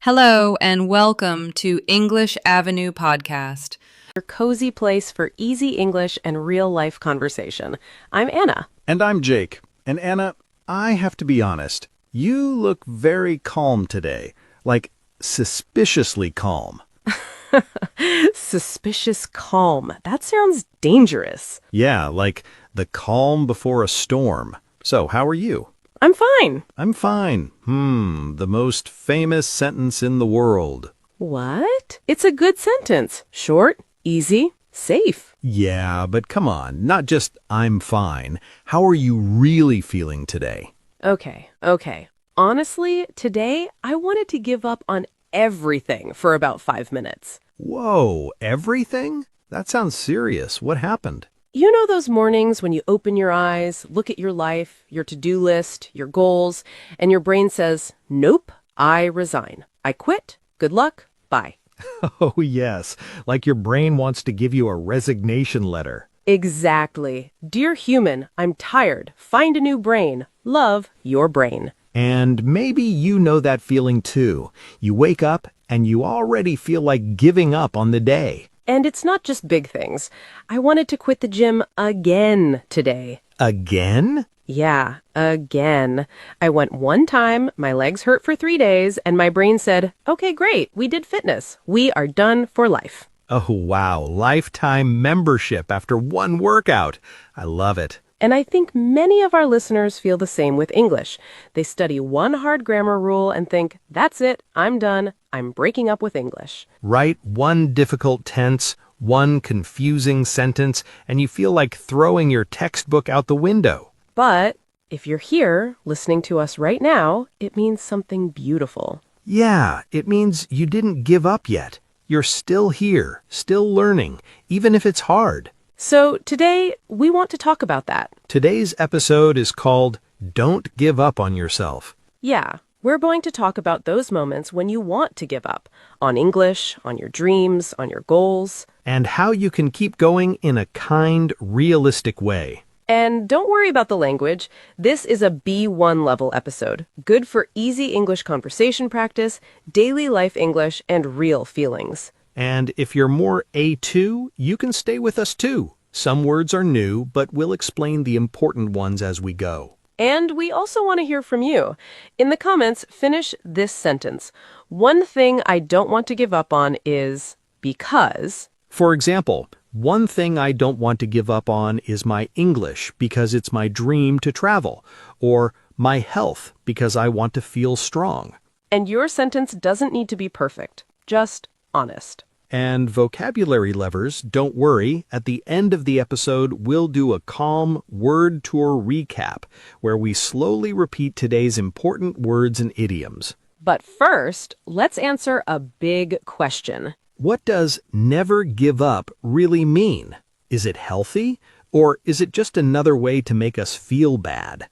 Hello and welcome to English Avenue Podcast. Your cozy place for easy English and real-life conversation. I'm Anna. And I'm Jake. And Anna, I have to be honest. You look very calm today. Like, suspiciously calm. Suspicious calm. That sounds dangerous. Yeah, like the calm before a storm. So, how are you? I'm fine. I'm fine. The most famous sentence in the world. What? It's a good sentence. Short, easy, safe. Yeah, but come on, not just I'm fine. How are you really feeling today? Okay. Honestly, today I wanted to give up on everything for about 5 minutes. Whoa, everything? That sounds serious. What happened? You know those mornings when you open your eyes, look at your life, your to-do list, your goals, and your brain says, nope, I resign. I quit. Good luck. Bye. Oh, yes. Like your brain wants to give you a resignation letter. Exactly. Dear human, I'm tired. Find a new brain. Love, your brain. And maybe you know that feeling too. You wake up and you already feel like giving up on the day. And it's not just big things. I wanted to quit the gym again today. Again? Yeah, again. I went one time, my legs hurt for 3 days, and my brain said, okay, great, we did fitness. We are done for life. Oh, wow. Lifetime membership after one workout. I love it. And I think many of our listeners feel the same with English. They study one hard grammar rule and think, that's it, I'm done, I'm breaking up with English. Write one difficult tense, one confusing sentence, and you feel like throwing your textbook out the window. But if you're here, listening to us right now, it means something beautiful. Yeah, it means you didn't give up yet. You're still here, still learning, even if it's hard. So today, we want to talk about that. Today's episode is called Don't Give Up on Yourself. Yeah, we're going to talk about those moments when you want to give up. On English, on your dreams, on your goals. And how you can keep going in a kind, realistic way. And don't worry about the language. This is a B1 level episode. Good for easy English conversation practice, daily life English, and real feelings. And if you're more A2, you can stay with us too. Some words are new, but we'll explain the important ones as we go. And we also want to hear from you. In the comments, finish this sentence. One thing I don't want to give up on is because. For example, one thing I don't want to give up on is my English because it's my dream to travel, or my health because I want to feel strong. And your sentence doesn't need to be perfect, just honest. And vocabulary levers, don't worry, at the end of the episode, we'll do a calm word tour recap where we slowly repeat today's important words and idioms. But first, let's answer a big question. What does never give up really mean? Is it healthy, or is it just another way to make us feel bad?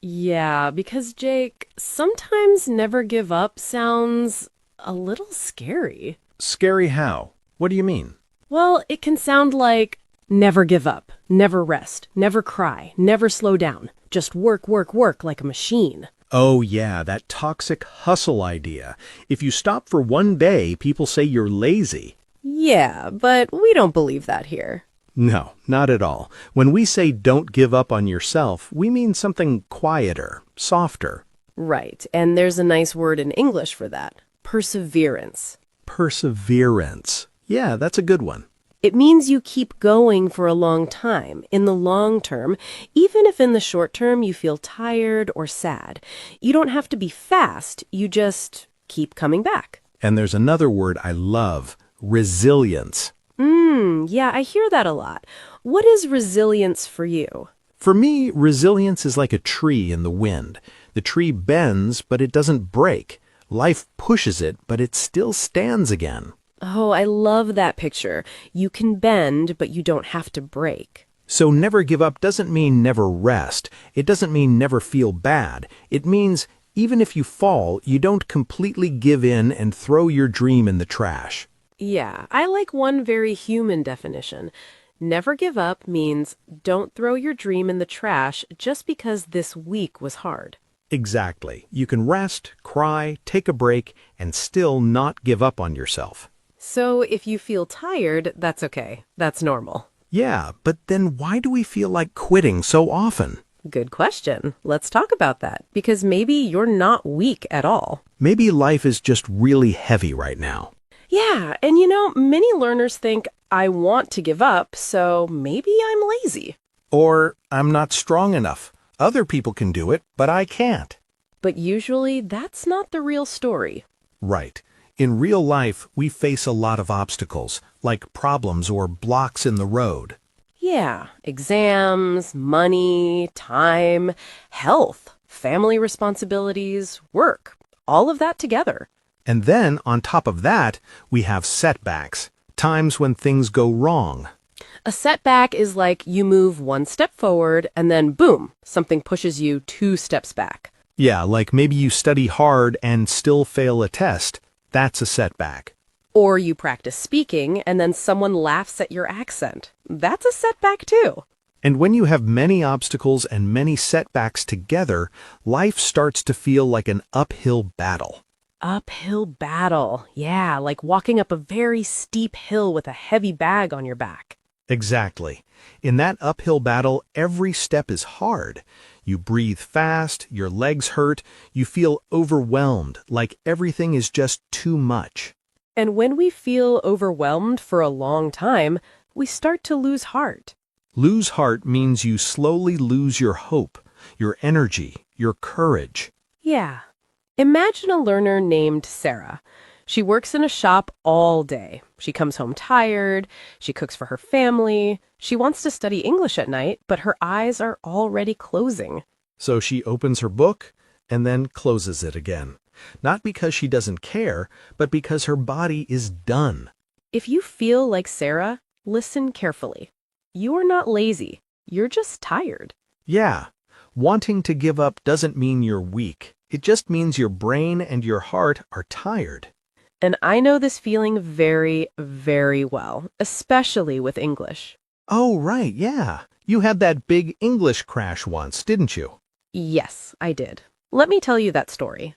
Yeah, because Jake, sometimes never give up sounds a little scary. Scary how? What do you mean? Well, it can sound like never give up, never rest, never cry, never slow down. Just work like a machine. Oh yeah, that toxic hustle idea. If you stop for one day, people say you're lazy. Yeah, but we don't believe that here. No, not at all. When we say don't give up on yourself, we mean something quieter, softer. Right, and there's a nice word in English for that. Perseverance. Perseverance. Yeah, that's a good one. It means you keep going for a long time, in the long term, even if in the short term you feel tired or sad. You don't have to be fast, you just keep coming back. And there's another word I love, resilience. Yeah, I hear that a lot. What is resilience for you? For me, resilience is like a tree in the wind. The tree bends, but it doesn't break. Life pushes it, but it still stands again. Oh, I love that picture. You can bend, but you don't have to break. So never give up doesn't mean never rest. It doesn't mean never feel bad. It means even if you fall, you don't completely give in and throw your dream in the trash. Yeah, I like one very human definition. Never give up means don't throw your dream in the trash just because this week was hard. Exactly. You can rest, cry, take a break, and still not give up on yourself. So if you feel tired, that's okay. That's normal. Yeah, but then why do we feel like quitting so often? Good question. Let's talk about that, because maybe you're not weak at all. Maybe life is just really heavy right now. Yeah, and many learners think, I want to give up, so maybe I'm lazy. Or, I'm not strong enough. Other people can do it, but I can't. But usually, that's not the real story. Right. In real life, we face a lot of obstacles, like problems or blocks in the road. Yeah, exams, money, time, health, family responsibilities, work, all of that together. And then, on top of that, we have setbacks, times when things go wrong. A setback is like you move one step forward and then boom, something pushes you 2 steps back. Yeah, like maybe you study hard and still fail a test. That's a setback. Or you practice speaking and then someone laughs at your accent. That's a setback too. And when you have many obstacles and many setbacks together, life starts to feel like an uphill battle. Uphill battle. Yeah, like walking up a very steep hill with a heavy bag on your back. Exactly. In that uphill battle, every step is hard. You breathe fast, your legs hurt, you feel overwhelmed, like everything is just too much. And when we feel overwhelmed for a long time, we start to lose heart. Lose heart means you slowly lose your hope, your energy, your courage. Yeah. Imagine a learner named Sarah. She works in a shop all day. She comes home tired. She cooks for her family. She wants to study English at night, but her eyes are already closing. So she opens her book and then closes it again. Not because she doesn't care, but because her body is done. If you feel like Sarah, listen carefully. You are not lazy. You're just tired. Yeah, wanting to give up doesn't mean you're weak. It just means your brain and your heart are tired. And I know this feeling very, very well, especially with English. Oh, right, yeah. You had that big English crash once, didn't you? Yes, I did. Let me tell you that story.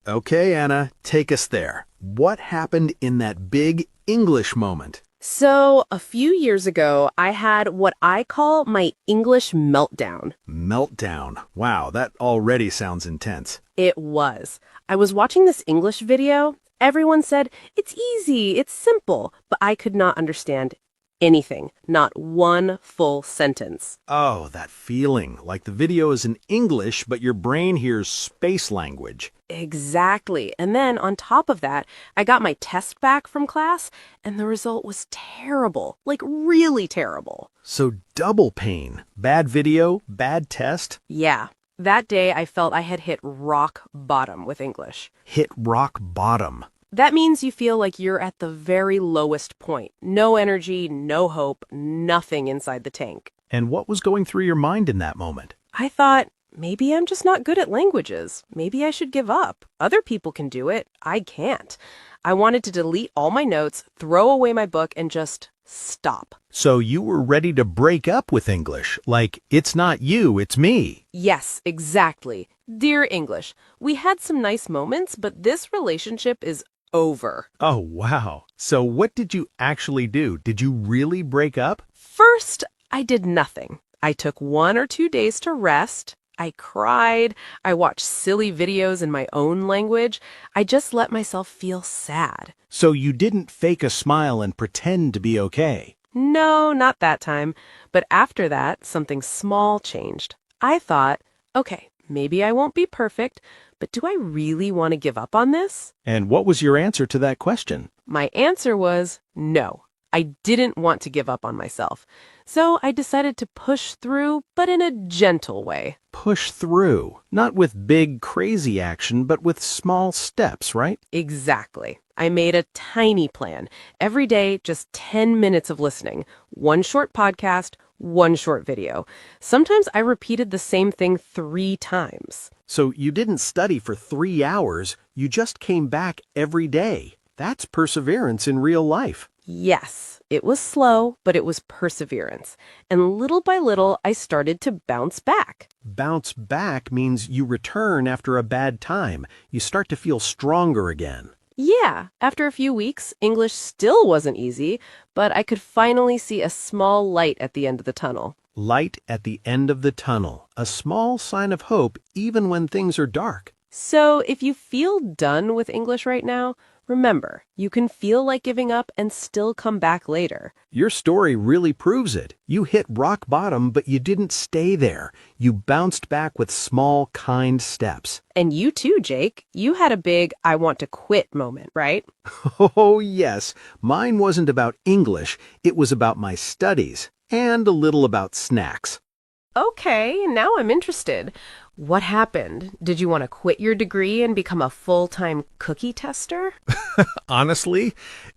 Okay, Anna, take us there. What happened in that big English moment? So, a few years ago, I had what I call my English meltdown. Meltdown. Wow, that already sounds intense. It was. I was watching this English video. Everyone said, it's easy, it's simple, but I could not understand anything, not one full sentence. Oh, that feeling, like the video is in English, but your brain hears space language. Exactly. And then on top of that, I got my test back from class, and the result was terrible, like really terrible. So double pain. Bad video, bad test. Yeah. That day, I felt I had hit rock bottom with English. Hit rock bottom. That means you feel like you're at the very lowest point. No energy, no hope, nothing inside the tank. And what was going through your mind in that moment? I thought, maybe I'm just not good at languages. Maybe I should give up. Other people can do it. I can't. I wanted to delete all my notes, throw away my book, and just stop. So you were ready to break up with English, like, it's not you, it's me. Yes, exactly. Dear English, we had some nice moments, but this relationship is over. Oh, wow. So what did you actually do? Did you really break up? First, I did nothing. I took 1 or 2 days to rest. I cried. I watched silly videos in my own language. I just let myself feel sad. So you didn't fake a smile and pretend to be okay? No, not that time. But after that, something small changed. I thought, okay, maybe I won't be perfect, but do I really want to give up on this? And what was your answer to that question? My answer was no. I didn't want to give up on myself. So I decided to push through, but in a gentle way. Push through. Not with big, crazy action, but with small steps, right? Exactly. I made a tiny plan. Every day, just 10 minutes of listening. 1 short podcast, 1 short video. Sometimes I repeated the same thing 3 times. So you didn't study for 3 hours, you just came back every day. That's perseverance in real life. Yes, it was slow, but it was perseverance. And little by little, I started to bounce back. Bounce back means you return after a bad time. You start to feel stronger again. Yeah, after a few weeks, English still wasn't easy, but I could finally see a small light at the end of the tunnel. Light at the end of the tunnel, a small sign of hope even when things are dark. So if you feel done with English right now, remember, you can feel like giving up and still come back later. Your story really proves it. You hit rock bottom, but you didn't stay there. You bounced back with small, kind steps. And you too, Jake. You had a big I want to quit moment, right? Oh, yes. Mine wasn't about English. It was about my studies and a little about snacks. Okay, now I'm interested. What happened? Did you want to quit your degree and become a full-time cookie tester? Honestly,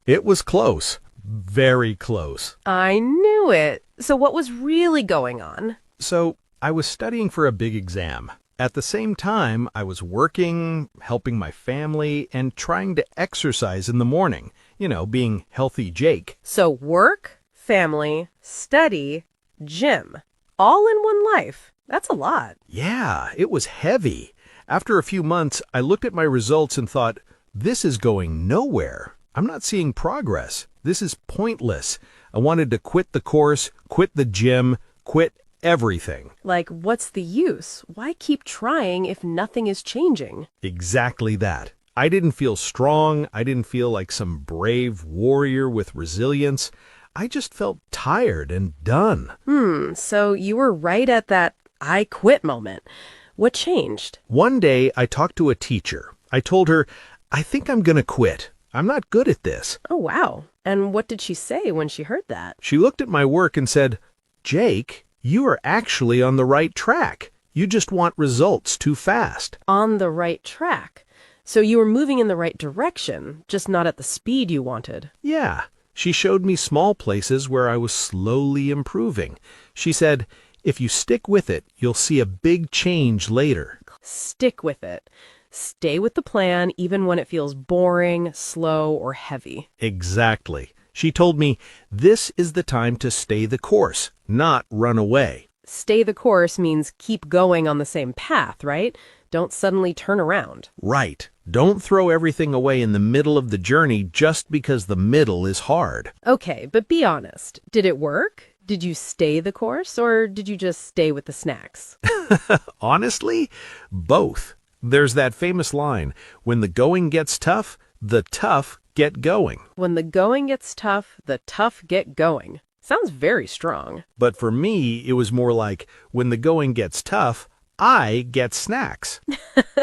it was close. Very close. I knew it. So what was really going on? So, I was studying for a big exam. At the same time, I was working, helping my family, and trying to exercise in the morning. You know, being healthy Jake. So work, family, study, gym, all in one life. That's a lot. Yeah, it was heavy. After a few months, I looked at my results and thought, this is going nowhere. I'm not seeing progress. This is pointless. I wanted to quit the course, quit the gym, quit everything. Like, what's the use? Why keep trying if nothing is changing? Exactly that. I didn't feel strong. I didn't feel like some brave warrior with resilience. I just felt tired and done. So you were right at that I quit moment. What changed? One day, I talked to a teacher. I told her, I think I'm going to quit. I'm not good at this. Oh, wow. And what did she say when she heard that? She looked at my work and said, Jake, you are actually on the right track. You just want results too fast. On the right track. So you were moving in the right direction, just not at the speed you wanted. Yeah. She showed me small places where I was slowly improving. She said, if you stick with it, you'll see a big change later. Stick with it. Stay with the plan even when it feels boring, slow, or heavy. Exactly. She told me, this is the time to stay the course, not run away. Stay the course means keep going on the same path, right? Don't suddenly turn around. Right. Don't throw everything away in the middle of the journey just because the middle is hard. Okay, but be honest. Did it work? Did you stay the course, or did you just stay with the snacks? Honestly, both. There's that famous line, when the going gets tough, the tough get going. When the going gets tough, the tough get going. Sounds very strong. But for me, it was more like, when the going gets tough, I get snacks.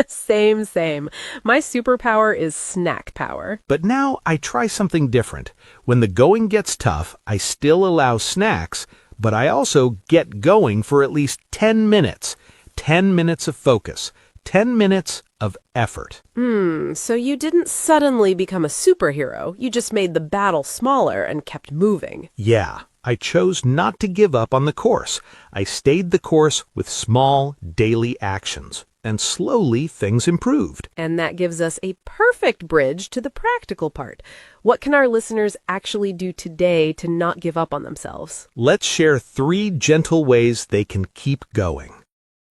Same. My superpower is snack power. But now I try something different. When the going gets tough, I still allow snacks, but I also get going for at least 10 minutes. 10 minutes of focus. 10 minutes of effort. So you didn't suddenly become a superhero. You just made the battle smaller and kept moving. Yeah, I chose not to give up on the course. I stayed the course with small daily actions. And slowly things improved. And that gives us a perfect bridge to the practical part. What can our listeners actually do today to not give up on themselves? Let's share 3 gentle ways they can keep going.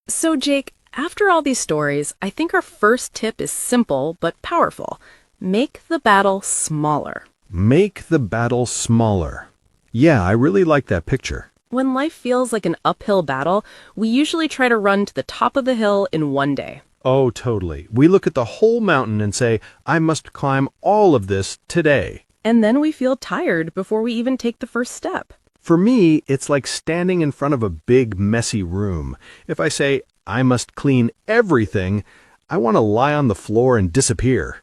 So, Jake, after all these stories, I think our first tip is simple but powerful. Make the battle smaller. Make the battle smaller. Yeah, I really like that picture. When life feels like an uphill battle, we usually try to run to the top of the hill in one day. Oh, totally. We look at the whole mountain and say, I must climb all of this today. And then we feel tired before we even take the first step. For me, it's like standing in front of a big, messy room. If I say, I must clean everything, I want to lie on the floor and disappear.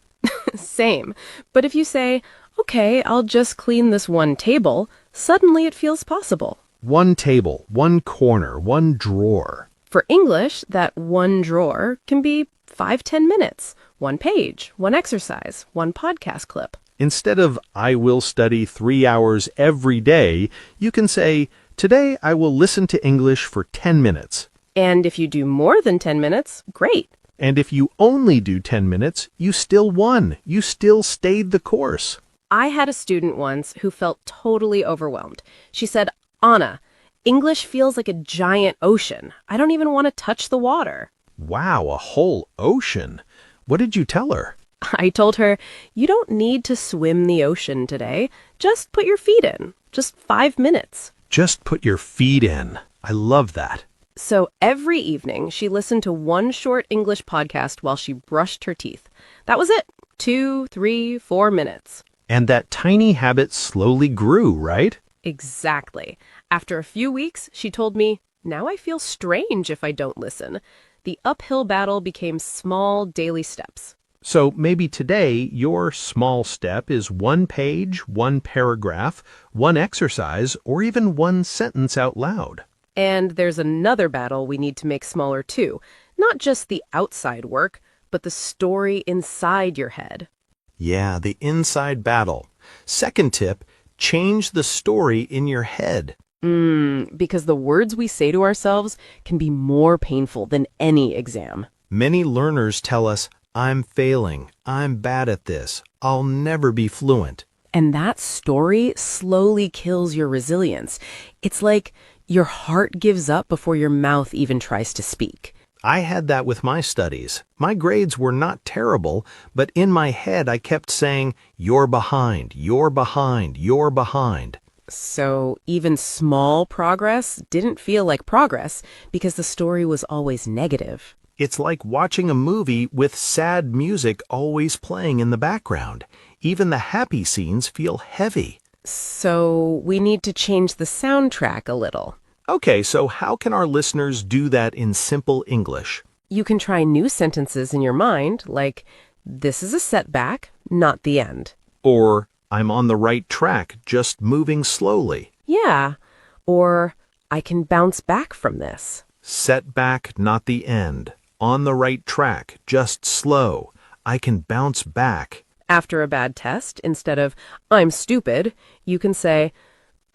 Same. But if you say, okay, I'll just clean this one table, suddenly it feels possible. One table, one corner, one drawer. For English, that one drawer can be 5-10 minutes, one page, one exercise, one podcast clip. Instead of, I will study 3 hours every day, you can say, today I will listen to English for 10 minutes. And if you do more than 10 minutes, great. And if you only do 10 minutes, you still won. You still stayed the course. I had a student once who felt totally overwhelmed. She said, Anna, English feels like a giant ocean. I don't even want to touch the water. Wow, a whole ocean. What did you tell her? I told her, you don't need to swim the ocean today. Just put your feet in. Just 5 minutes. Just put your feet in. I love that. So every evening, she listened to one short English podcast while she brushed her teeth. That was it. 2, 3, 4 minutes. And that tiny habit slowly grew, right? Exactly. After a few weeks, she told me, now I feel strange if I don't listen. The uphill battle became small daily steps. So maybe today your small step is 1 page, 1 paragraph, 1 exercise, or even 1 sentence out loud. And there's another battle we need to make smaller too. Not just the outside work, but the story inside your head. Yeah, the inside battle. Second tip, change the story in your head. Because the words we say to ourselves can be more painful than any exam. Many learners tell us, I'm failing, I'm bad at this, I'll never be fluent. And that story slowly kills your resilience. It's like your heart gives up before your mouth even tries to speak. I had that with my studies. My grades were not terrible, but in my head I kept saying, you're behind, you're behind, you're behind. So even small progress didn't feel like progress because the story was always negative. It's like watching a movie with sad music always playing in the background. Even the happy scenes feel heavy. So we need to change the soundtrack a little. Okay, so how can our listeners do that in simple English? You can try new sentences in your mind, like, this is a setback, not the end. Or, I'm on the right track, just moving slowly. Yeah. Or, I can bounce back from this. Setback, not the end. On the right track, just slow. I can bounce back. After a bad test, instead of, I'm stupid, you can say,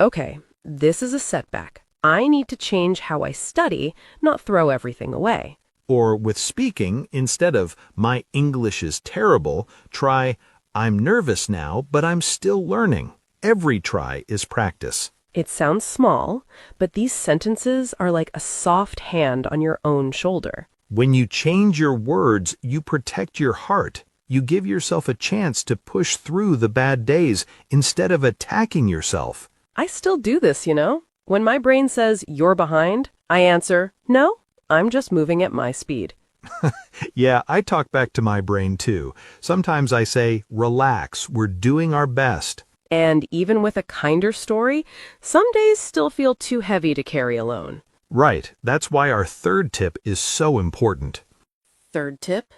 okay, this is a setback. I need to change how I study, not throw everything away. Or with speaking, instead of, my English is terrible, try, I'm nervous now, but I'm still learning. Every try is practice. It sounds small, but these sentences are like a soft hand on your own shoulder. When you change your words, you protect your heart. You give yourself a chance to push through the bad days instead of attacking yourself. I still do this, you know? When my brain says, you're behind, I answer, no, I'm just moving at my speed. Yeah, I talk back to my brain too. Sometimes I say, relax, we're doing our best. And even with a kinder story, some days still feel too heavy to carry alone. Right, that's why our third tip is so important. Third tip,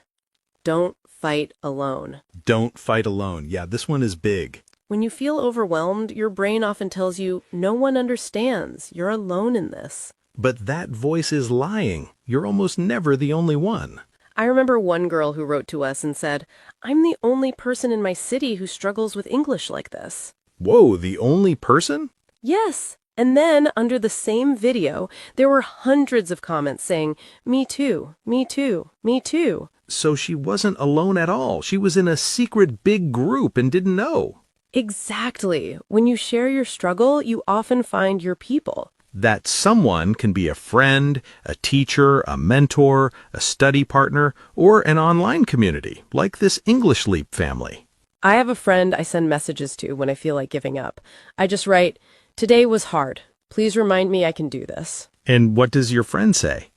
don't fight alone. Don't fight alone. Yeah, this one is big. When you feel overwhelmed, your brain often tells you, no one understands. You're alone in this. But that voice is lying. You're almost never the only one. I remember one girl who wrote to us and said, I'm the only person in my city who struggles with English like this. Whoa, the only person? Yes. And then, under the same video, there were hundreds of comments saying, me too, me too, me too. So she wasn't alone at all. She was in a secret big group and didn't know. Exactly. When you share your struggle, you often find your people. That someone can be a friend, a teacher, a mentor, a study partner, or an online community, like this English Leap family. I have a friend I send messages to when I feel like giving up. I just write, today was hard. Please remind me I can do this. And what does your friend say?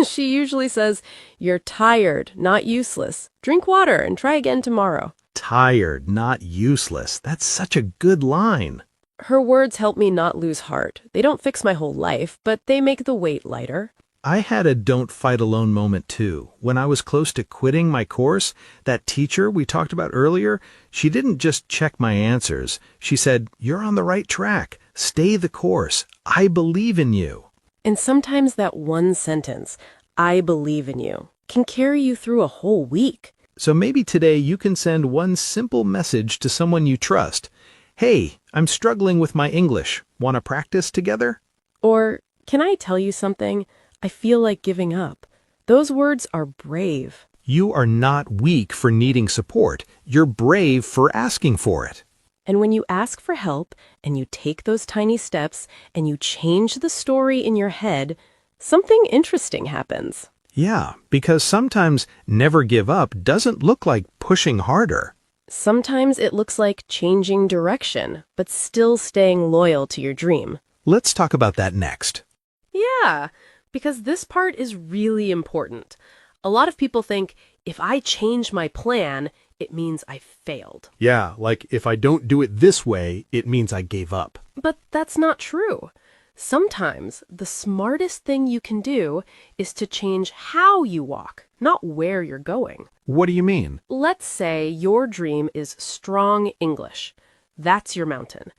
She usually says, you're tired, not useless. Drink water and try again tomorrow. Tired, not useless. That's such a good line. Her words help me not lose heart. They don't fix my whole life, but they make the weight lighter. I had a don't fight alone moment too. When I was close to quitting my course, that teacher we talked about earlier, she didn't just check my answers. She said, you're on the right track. Stay the course. I believe in you. And sometimes that one sentence, I believe in you, can carry you through a whole week. So maybe today you can send one simple message to someone you trust. Hey, I'm struggling with my English. Want to practice together? Or, can I tell you something? I feel like giving up. Those words are brave. You are not weak for needing support. You're brave for asking for it. And when you ask for help and you take those tiny steps and you change the story in your head, something interesting happens. Yeah, because sometimes never give up doesn't look like pushing harder. Sometimes it looks like changing direction, but still staying loyal to your dream. Let's talk about that next. Yeah, because this part is really important. A lot of people think, if I change my plan, it means I failed. Yeah, like if I don't do it this way, it means I gave up. But that's not true. Sometimes the smartest thing you can do is to change how you walk, not where you're going. What do you mean? Let's say your dream is strong English. That's your mountain.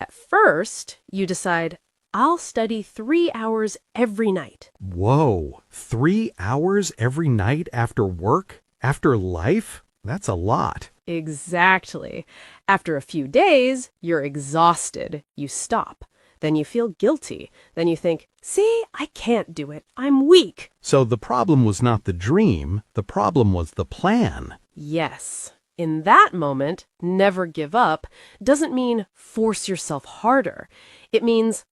At first, you decide, I'll study 3 hours every night. Whoa, 3 hours every night after work? After life? That's a lot. Exactly. After a few days, you're exhausted. You stop. Then you feel guilty. Then you think, see, I can't do it. I'm weak. So the problem was not the dream, the problem was the plan. Yes. In that moment, never give up doesn't mean force yourself harder. It means,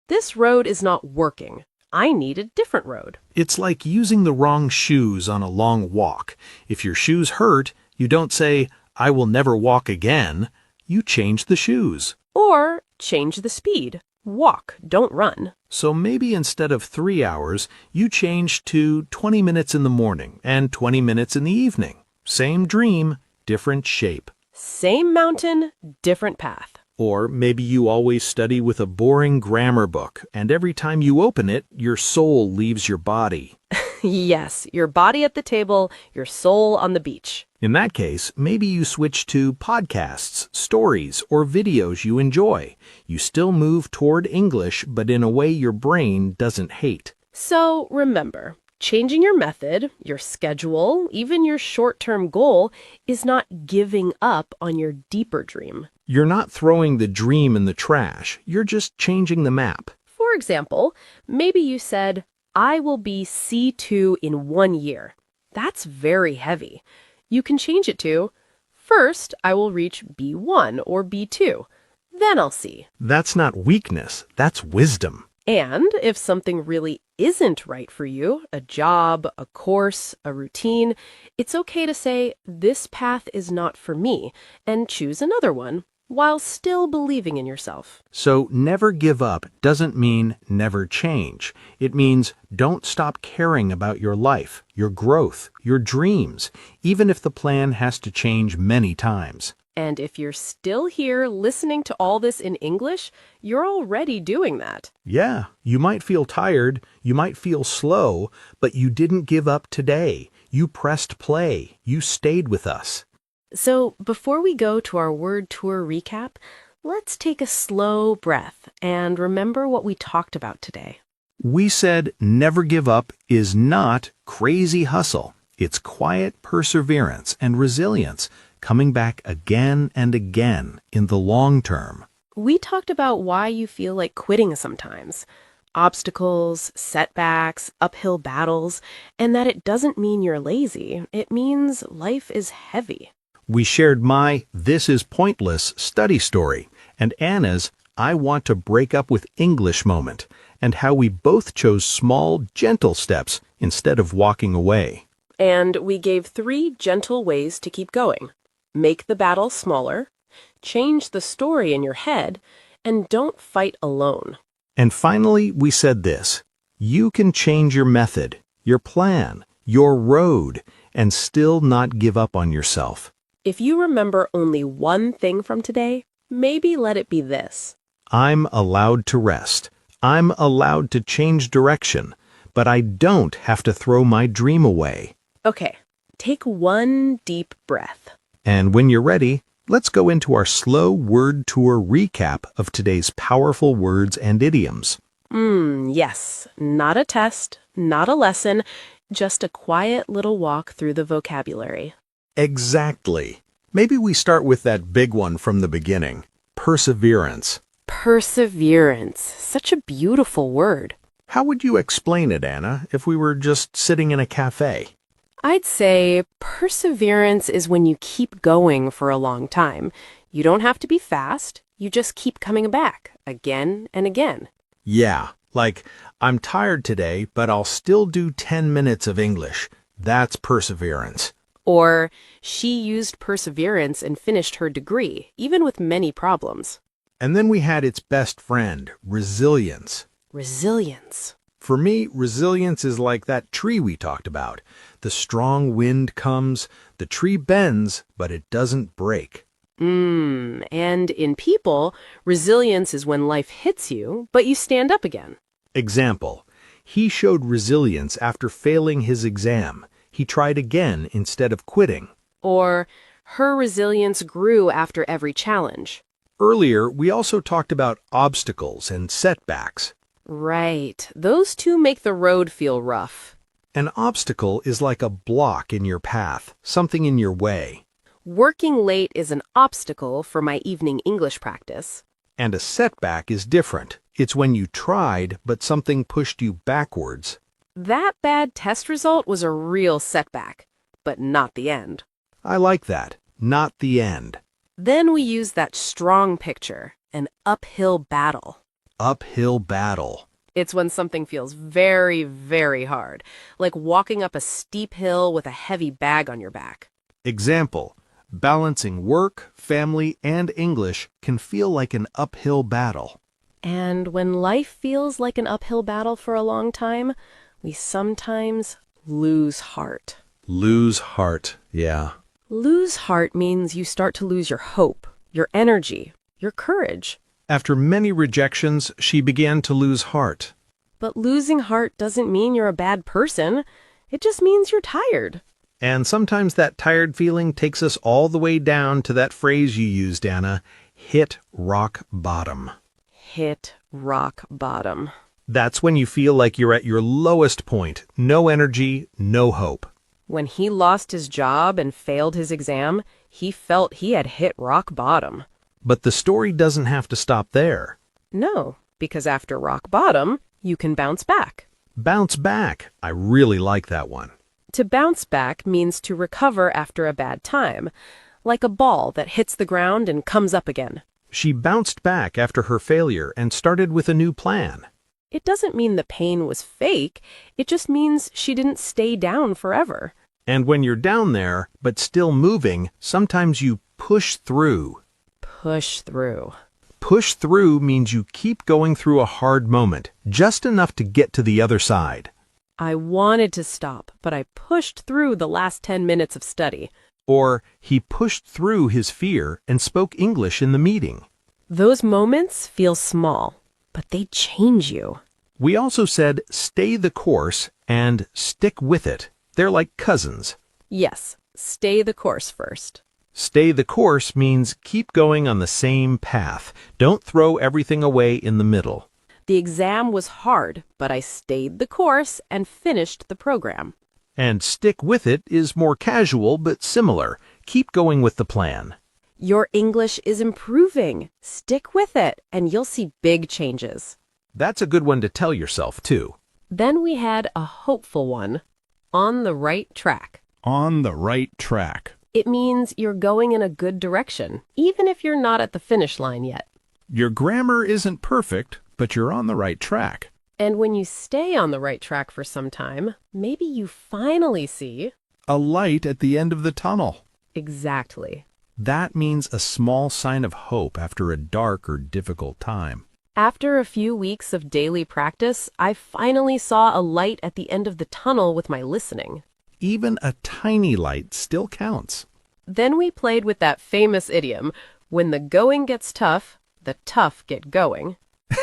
this road is not working. I need a different road. It's like using the wrong shoes on a long walk. If your shoes hurt, you don't say, I will never walk again. You change the shoes. Or change the speed. Walk, don't run. So maybe instead of 3 hours, you change to 20 minutes in the morning and 20 minutes in the evening. Same dream, different shape. Same mountain, different path. Or maybe you always study with a boring grammar book, and every time you open it, your soul leaves your body. Yes, your body at the table, your soul on the beach. In that case, maybe you switch to podcasts, stories, or videos you enjoy. You still move toward English, but in a way your brain doesn't hate. So remember, changing your method, your schedule, even your short-term goal is not giving up on your deeper dream. You're not throwing the dream in the trash. You're just changing the map. For example, maybe you said, I will be C2 in 1 year. That's very heavy. You can change it to, first I will reach B1 or B2. Then I'll see. That's not weakness. That's wisdom. And if something really isn't right for you, a job, a course, a routine, it's okay to say, this path is not for me, and choose another one, while still believing in yourself. So never give up doesn't mean never change. It means don't stop caring about your life, your growth, your dreams, even if the plan has to change many times. And if you're still here listening to all this in English, you're already doing that. Yeah, you might feel tired, you might feel slow, but you didn't give up today. You pressed play. You stayed with us. So before we go to our word tour recap, let's take a slow breath and remember what we talked about today. We said never give up is not crazy hustle. It's quiet perseverance and resilience, coming back again and again in the long term. We talked about why you feel like quitting sometimes. Obstacles, setbacks, uphill battles, and that it doesn't mean you're lazy. It means life is heavy. We shared my "This is pointless" study story and Anna's "I want to break up with English" moment, and how we both chose small, gentle steps instead of walking away. And we gave 3 gentle ways to keep going. Make the battle smaller, change the story in your head, and don't fight alone. And finally, we said this: you can change your method, your plan, your road, and still not give up on yourself. If you remember only one thing from today, maybe let it be this. I'm allowed to rest. I'm allowed to change direction, but I don't have to throw my dream away. Okay, take one deep breath. And when you're ready, let's go into our slow word tour recap of today's powerful words and idioms. Yes, not a test, not a lesson, just a quiet little walk through the vocabulary. Exactly. Maybe we start with that big one from the beginning. Perseverance. Perseverance, such a beautiful word. How would you explain it, Anna, if we were just sitting in a cafe? I'd say perseverance is when you keep going for a long time. You don't have to be fast. You just keep coming back again and again. Yeah, like, I'm tired today, but I'll still do 10 minutes of English. That's perseverance. Or she used perseverance and finished her degree, even with many problems. And then we had its best friend, resilience. Resilience. For me, resilience is like that tree we talked about. The strong wind comes, the tree bends, but it doesn't break. And in people, resilience is when life hits you, but you stand up again. Example, he showed resilience after failing his exam. He tried again instead of quitting. Or her resilience grew after every challenge. Earlier, we also talked about obstacles and setbacks. Right. Those two make the road feel rough. An obstacle is like a block in your path, something in your way. Working late is an obstacle for my evening English practice. And a setback is different. It's when you tried, but something pushed you backwards. That bad test result was a real setback, but not the end. I like that. Not the end. Then we use that strong picture, an uphill battle. Uphill battle. It's when something feels very, very hard, like walking up a steep hill with a heavy bag on your back. Example, balancing work, family, and English can feel like an uphill battle. And when life feels like an uphill battle for a long time, we sometimes lose heart. Lose heart, yeah. Lose heart means you start to lose your hope, your energy, your courage. After many rejections, she began to lose heart. But losing heart doesn't mean you're a bad person. It just means you're tired. And sometimes that tired feeling takes us all the way down to that phrase you used, Anna, hit rock bottom. Hit rock bottom. That's when you feel like you're at your lowest point, no energy, no hope. When he lost his job and failed his exam, he felt he had hit rock bottom. But the story doesn't have to stop there. No, because after rock bottom, you can bounce back. Bounce back. I really like that one. To bounce back means to recover after a bad time, like a ball that hits the ground and comes up again. She bounced back after her failure and started with a new plan. It doesn't mean the pain was fake. It just means she didn't stay down forever. And when you're down there, but still moving, sometimes you push through. Push through. Push through means you keep going through a hard moment, just enough to get to the other side. I wanted to stop, but I pushed through the last 10 minutes of study. Or he pushed through his fear and spoke English in the meeting. Those moments feel small, but they change you. We also said stay the course and stick with it. They're like cousins. Yes, stay the course first. Stay the course means keep going on the same path. Don't throw everything away in the middle. The exam was hard, but I stayed the course and finished the program. And stick with it is more casual but similar. Keep going with the plan. Your English is improving. Stick with it, and you'll see big changes. That's a good one to tell yourself, too. Then we had a hopeful one. On the right track. On the right track. It means you're going in a good direction, even if you're not at the finish line yet. Your grammar isn't perfect, but you're on the right track. And when you stay on the right track for some time, maybe you finally see... A light at the end of the tunnel. Exactly. That means a small sign of hope after a dark or difficult time. After a few weeks of daily practice, I finally saw a light at the end of the tunnel with my listening. Even a tiny light still counts. Then we played with that famous idiom, when the going gets tough, the tough get going.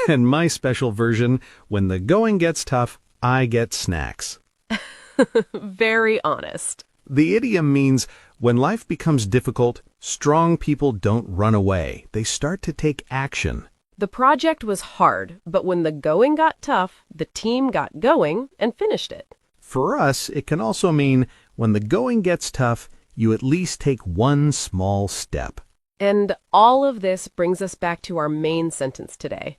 And my special version, when the going gets tough, I get snacks. Very honest. The idiom means when life becomes difficult, strong people don't run away. They start to take action. The project was hard, but when the going got tough, the team got going and finished it. For us, it can also mean when the going gets tough, you at least take one small step. And all of this brings us back to our main sentence today.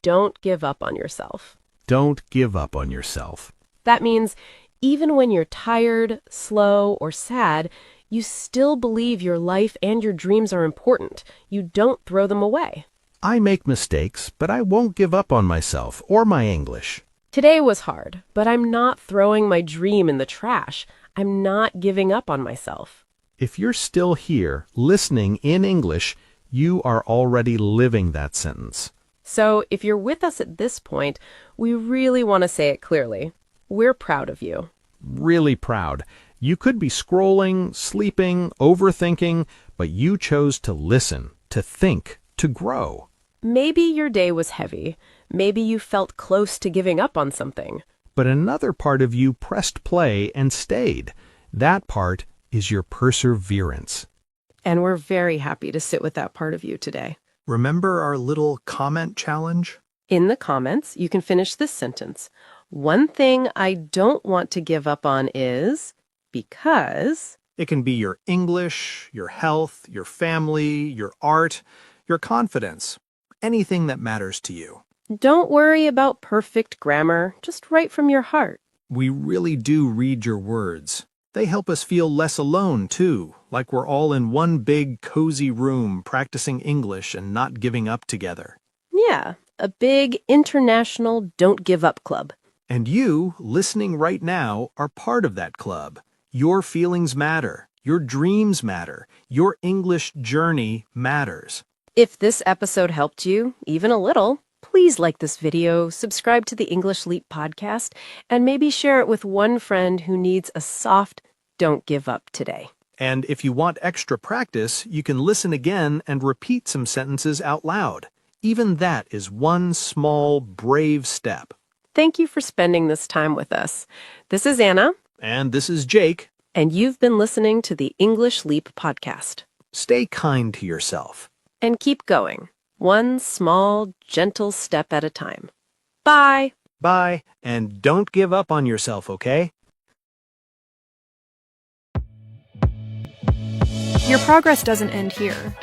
Don't give up on yourself. Don't give up on yourself. That means even when you're tired, slow, or sad, You still believe your life and your dreams are important. You don't throw them away. I make mistakes, but I won't give up on myself or my English. Today was hard, but I'm not throwing my dream in the trash. I'm not giving up on myself. If you're still here, listening in English, you are already living that sentence. So if you're with us at this point, we really want to say it clearly. We're proud of you. Really proud. You could be scrolling, sleeping, overthinking, but you chose to listen, to think, to grow. Maybe your day was heavy. Maybe you felt close to giving up on something. But another part of you pressed play and stayed. That part is your perseverance. And we're very happy to sit with that part of you today. Remember our little comment challenge? In the comments, you can finish this sentence. One thing I don't want to give up on is because... It can be your English, your health, your family, your art, your confidence, anything that matters to you. Don't worry about perfect grammar. Just write from your heart. We really do read your words. They help us feel less alone, too, like we're all in one big, cozy room practicing English and not giving up together. Yeah, a big international don't give up club. And you, listening right now, are part of that club. Your feelings matter. Your dreams matter. Your English journey matters. If this episode helped you, even a little, please like this video, subscribe to the English Leap podcast, and maybe share it with one friend who needs a soft don't give up today. And if you want extra practice, you can listen again and repeat some sentences out loud. Even that is one small, brave step. Thank you for spending this time with us. This is Anna. And this is Jake. And you've been listening to the English Leap podcast. Stay kind to yourself. And keep going. One small, gentle step at a time. Bye. Bye, and don't give up on yourself, okay? Your progress doesn't end here.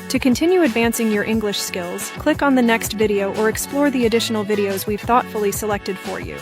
To continue advancing your English skills, click on the next video or explore the additional videos we've thoughtfully selected for you.